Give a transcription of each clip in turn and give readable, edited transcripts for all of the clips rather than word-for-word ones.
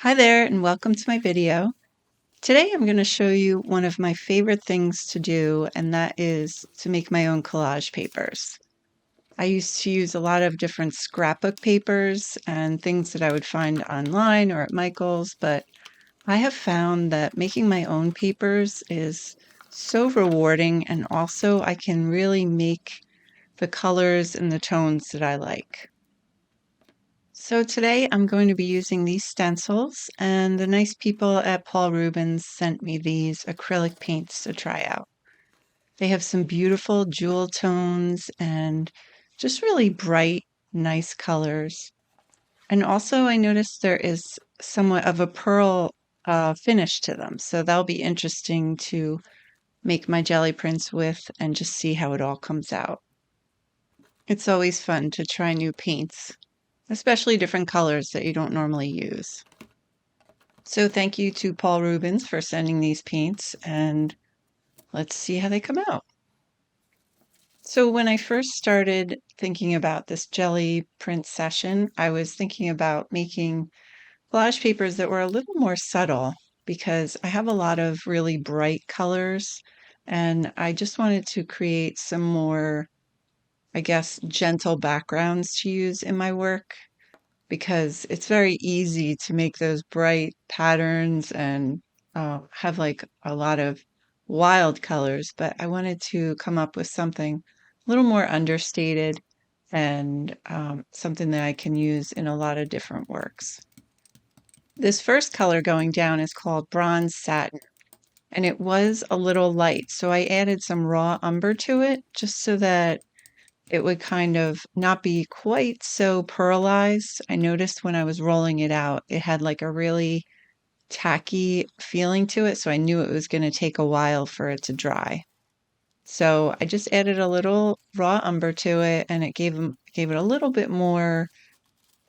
Hi there and welcome to my video. Today I'm going to show you one of my favorite things to do, and that is to make my own collage papers. I used to use a lot of different scrapbook papers and things that I would find online or at Michael's, but I have found that making my own papers is so rewarding, and also I can really make the colors and the tones that I like. So today I'm going to be using these stencils, and the nice people at Rubens sent me these acrylic paints to try out. They have some beautiful jewel tones and just really bright, nice colors. And also I noticed there is somewhat of a pearl finish to them, so that'll be interesting to make my jelly prints with and just see how it all comes out. It's always fun to try new paints, especially different colors that you don't normally use. So thank you to Paul Rubens for sending these paints, and let's see how they come out. So when I first started thinking about this jelly print session, I was thinking about making collage papers that were a little more subtle because I have a lot of really bright colors, and I just wanted to create some more, I guess, gentle backgrounds to use in my work, because it's very easy to make those bright patterns and have like a lot of wild colors, but I wanted to come up with something a little more understated and something that I can use in a lot of different works. This first color going down is called Bronze Satin, and it was a little light, so I added some raw umber to it just so that it would kind of not be quite so pearlized. I noticed when I was rolling it out, it had like a really tacky feeling to it, so I knew it was going to take a while for it to dry. So I just added a little raw umber to it, and it gave it a little bit more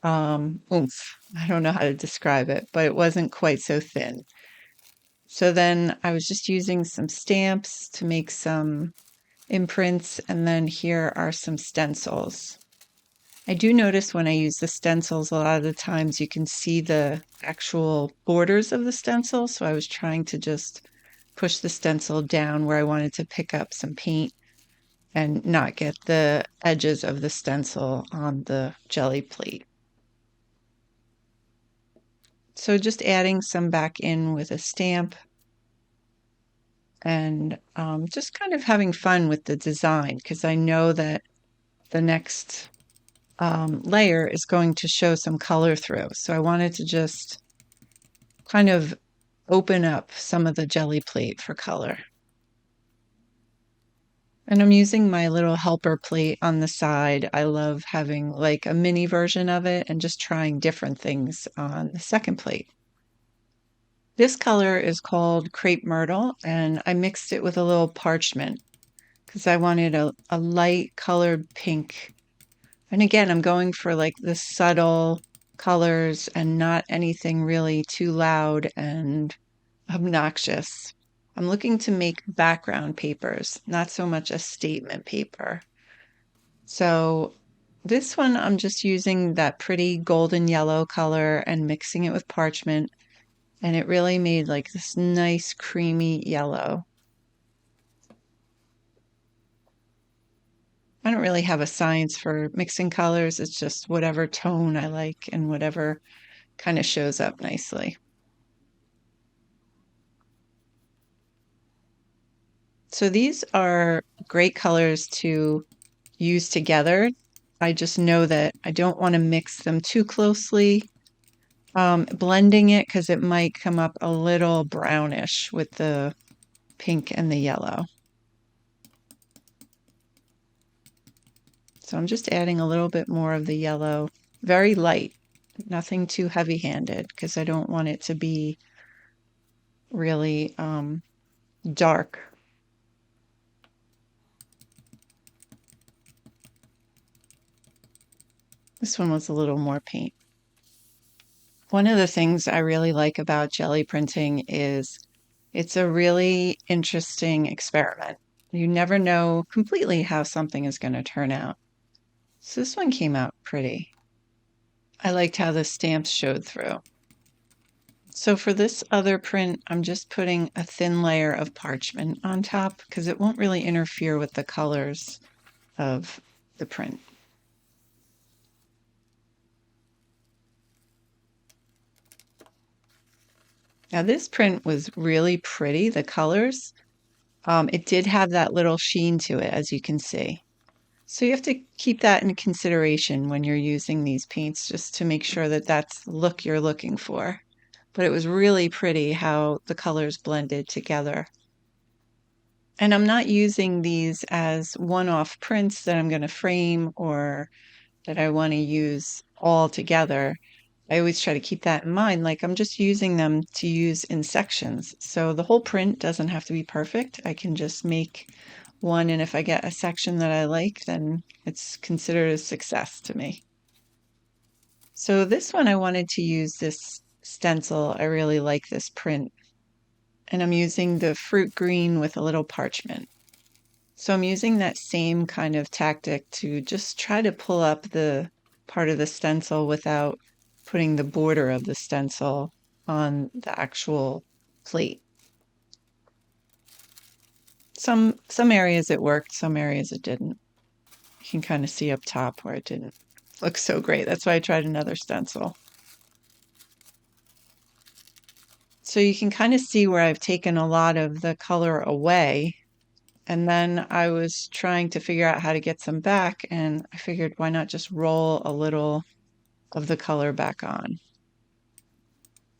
oomph. I don't know how to describe it, but it wasn't quite so thin. So then I was just using some stamps to make some imprints, and then here are some stencils. I do notice when I use the stencils, a lot of the times you can see the actual borders of the stencil. So I was trying to just push the stencil down where I wanted to pick up some paint and not get the edges of the stencil on the jelly plate. So just adding some back in with a stamp and just kind of having fun with the design, because I know that the next layer is going to show some color through. So I wanted to just kind of open up some of the jelly plate for color. And I'm using my little helper plate on the side. I love having like a mini version of it and just trying different things on the second plate. This color is called Crepe Myrtle, and I mixed it with a little parchment because I wanted a light colored pink. And again, I'm going for like the subtle colors and not anything really too loud and obnoxious. I'm looking to make background papers, not so much a statement paper. So this one, I'm just using that pretty golden yellow color and mixing it with parchment, and it really made like this nice creamy yellow. I don't really have a science for mixing colors. It's just whatever tone I like and whatever kind of shows up nicely. So these are great colors to use together. I just know that I don't want to mix them too closely, blending it because it might come up a little brownish with the pink and the yellow. So I'm just adding a little bit more of the yellow, very light, nothing too heavy-handed because I don't want it to be really dark. This one was a little more paint. One of the things I really like about jelly printing is it's a really interesting experiment. You never know completely how something is going to turn out. So this one came out pretty. I liked how the stamps showed through. So for this other print, I'm just putting a thin layer of parchment on top because it won't really interfere with the colors of the print. Now this print was really pretty, the colors. It did have that little sheen to it, as you can see. So you have to keep that in consideration when you're using these paints, just to make sure that that's the look you're looking for. But it was really pretty how the colors blended together. And I'm not using these as one-off prints that I'm going to frame or that I want to use all together. I always try to keep that in mind. Like I'm just using them to use in sections. So the whole print doesn't have to be perfect. I can just make one, and if I get a section that I like, then it's considered a success to me. So this one I wanted to use this stencil. I really like this print. And I'm using the fruit green with a little parchment. So I'm using that same kind of tactic to just try to pull up the part of the stencil without putting the border of the stencil on the actual plate. Some areas it worked, some areas it didn't. You can kind of see up top where it didn't look so great. That's why I tried another stencil. So you can kind of see where I've taken a lot of the color away. And then I was trying to figure out how to get some back, and I figured why not just roll a little of the color back on.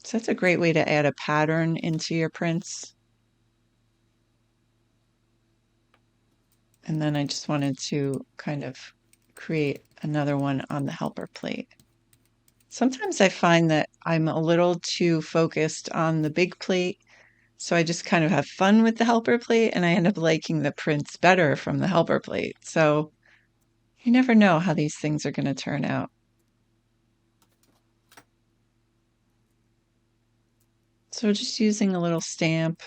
So that's a great way to add a pattern into your prints. And then I just wanted to kind of create another one on the helper plate. Sometimes I find that I'm a little too focused on the big plate, so I just kind of have fun with the helper plate, and I end up liking the prints better from the helper plate. So you never know how these things are going to turn out. So just using a little stamp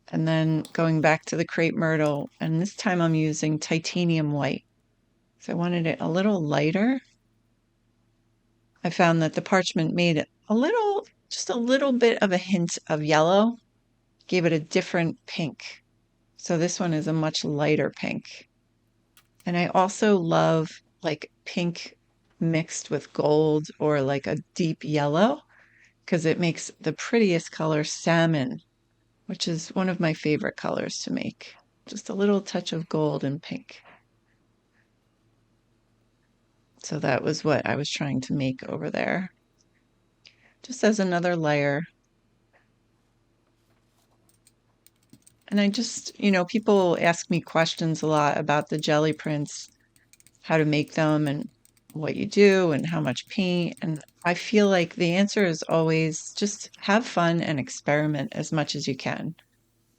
and then going back to the crepe myrtle, and this time I'm using titanium white. So I wanted it a little lighter. I found that the parchment made it just a little bit of a hint of yellow, gave it a different pink. So this one is a much lighter pink. And I also love like pink mixed with gold or like a deep yellow because it makes the prettiest color salmon, which is one of my favorite colors to make. Just a little touch of gold and pink. So that was what I was trying to make over there. Just as another layer. And I just, people ask me questions a lot about the jelly prints, how to make them and what you do and how much paint. And I feel like the answer is always just have fun and experiment as much as you can,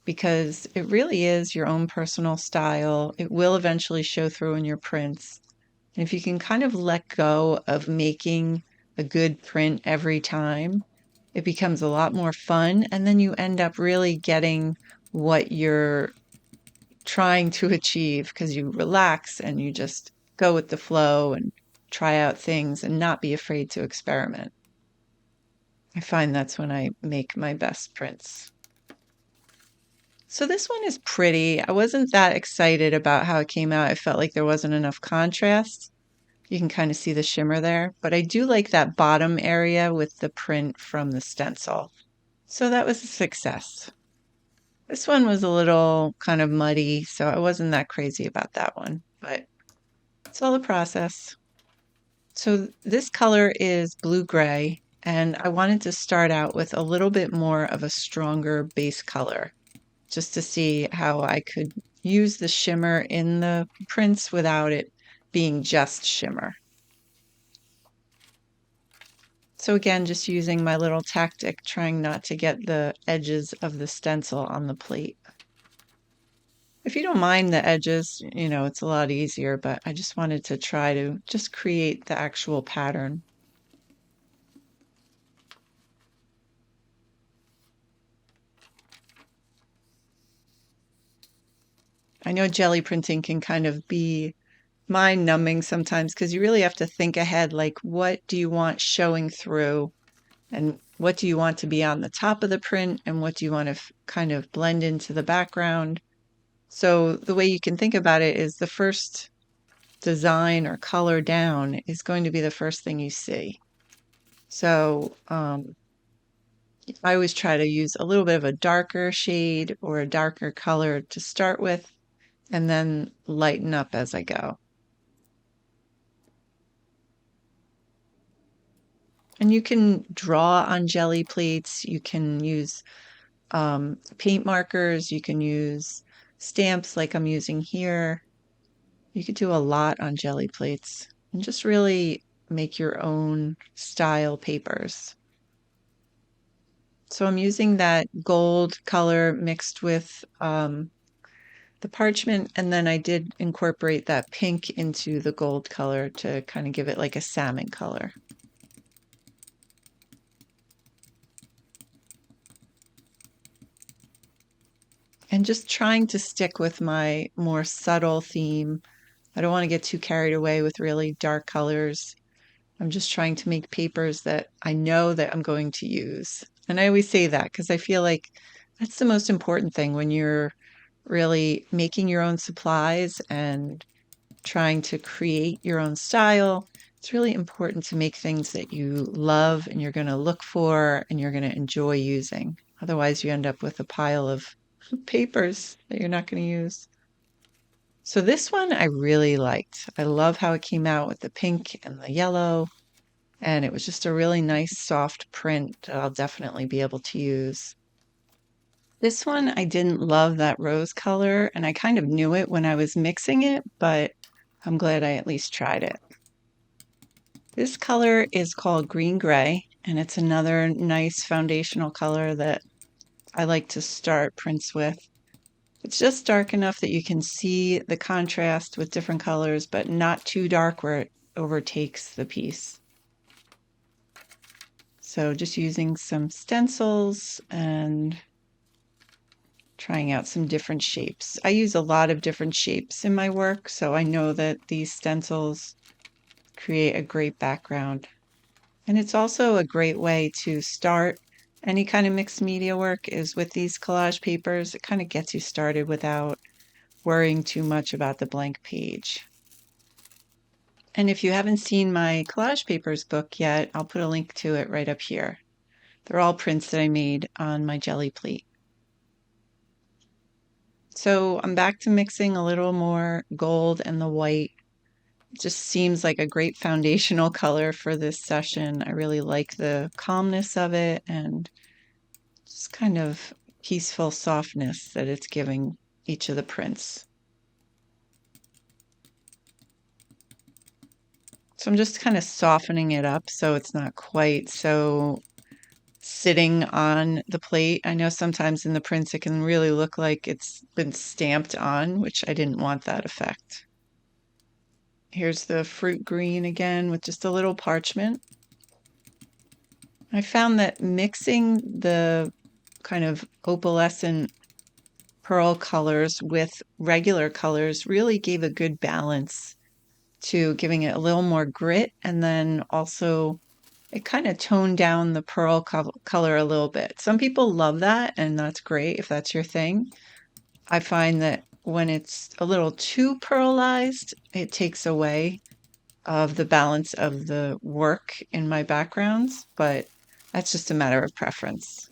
because it really is your own personal style. It will eventually show through in your prints. And if you can kind of let go of making a good print every time, it becomes a lot more fun. And then you end up really getting what you're trying to achieve because you relax and you just go with the flow and try out things and not be afraid to experiment. I find that's when I make my best prints. So this one is pretty. I wasn't that excited about how it came out. I felt like there wasn't enough contrast. You can kind of see the shimmer there, but I do like that bottom area with the print from the stencil. So that was a success. This one was a little kind of muddy, so I wasn't that crazy about that one, but it's all a process. So this color is blue-gray, and I wanted to start out with a little bit more of a stronger base color, just to see how I could use the shimmer in the prints without it being just shimmer. So again, just using my little tactic, trying not to get the edges of the stencil on the plate. If you don't mind the edges, it's a lot easier, but I just wanted to try to just create the actual pattern. I know jelly printing can kind of be mind numbing sometimes because you really have to think ahead, like what do you want showing through and what do you want to be on the top of the print and what do you want to kind of blend into the background. So the way you can think about it is the first design or color down is going to be the first thing you see. So I always try to use a little bit of a darker shade or a darker color to start with and then lighten up as I go. And you can draw on jelly plates. You can use paint markers. You can use stamps like I'm using here. You could do a lot on jelly plates and just really make your own style papers. So I'm using that gold color mixed with the parchment, and then I did incorporate that pink into the gold color to kind of give it like a salmon color. And just trying to stick with my more subtle theme. I don't want to get too carried away with really dark colors. I'm just trying to make papers that I know that I'm going to use. And I always say that because I feel like that's the most important thing when you're really making your own supplies and trying to create your own style. It's really important to make things that you love and you're going to look for and you're going to enjoy using. Otherwise, you end up with a pile of papers that you're not going to use. So this one I really liked. I love how it came out with the pink and the yellow. And it was just a really nice soft print that I'll definitely be able to use. This one, I didn't love that rose color, and I kind of knew it when I was mixing it, but I'm glad I at least tried it. This color is called green gray, and it's another nice foundational color that I like to start prints with. It's just dark enough that you can see the contrast with different colors, but not too dark where it overtakes the piece. So just using some stencils and trying out some different shapes. I use a lot of different shapes in my work, so I know that these stencils create a great background. And it's also a great way to start any kind of mixed media work is with these collage papers. It kind of gets you started without worrying too much about the blank page. And if you haven't seen my collage papers book yet, I'll put a link to it right up here. They're all prints that I made on my jelly plate. So I'm back to mixing a little more gold and the white. It just seems like a great foundational color for this session. I really like the calmness of it and just kind of peaceful softness that it's giving each of the prints. So I'm just kind of softening it up so it's not quite so sitting on the plate. I know sometimes in the prints it can really look like it's been stamped on, which I didn't want that effect. Here's the fruit green again with just a little parchment. I found that mixing the kind of opalescent pearl colors with regular colors really gave a good balance to giving it a little more grit, and then also it kind of toned down the pearl color a little bit. Some people love that, and that's great if that's your thing. I find that when it's a little too pearlized, it takes away of the balance of the work in my backgrounds, but that's just a matter of preference.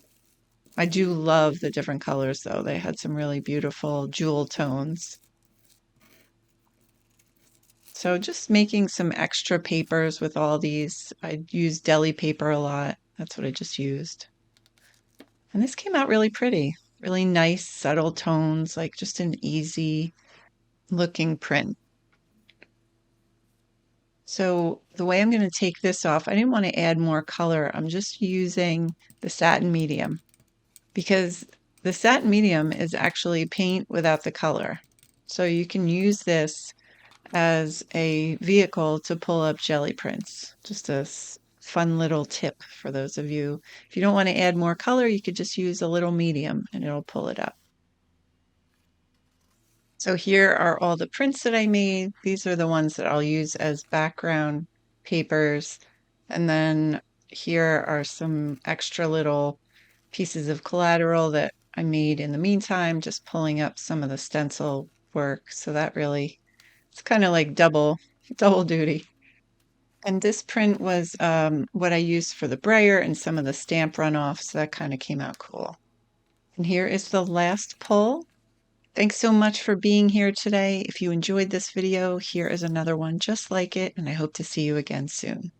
I do love the different colors, though. They had some really beautiful jewel tones. So just making some extra papers with all these. I use deli paper a lot. That's what I just used. And this came out really pretty, really nice, subtle tones, like just an easy looking print. So the way I'm going to take this off, I didn't want to add more color. I'm just using the satin medium because the satin medium is actually paint without the color. So you can use this as a vehicle to pull up jelly prints. Just a fun little tip for those of you. If you don't want to add more color, you could just use a little medium and it'll pull it up. So here are all the prints that I made. These are the ones that I'll use as background papers. And then here are some extra little pieces of collateral that I made in the meantime, just pulling up some of the stencil work. So that really, it's kind of like double duty. And this print was what I used for the brayer and some of the stamp runoff, so that kind of came out cool. And here is the last pull. Thanks so much for being here today. If you enjoyed this video, here is another one just like it, and I hope to see you again soon.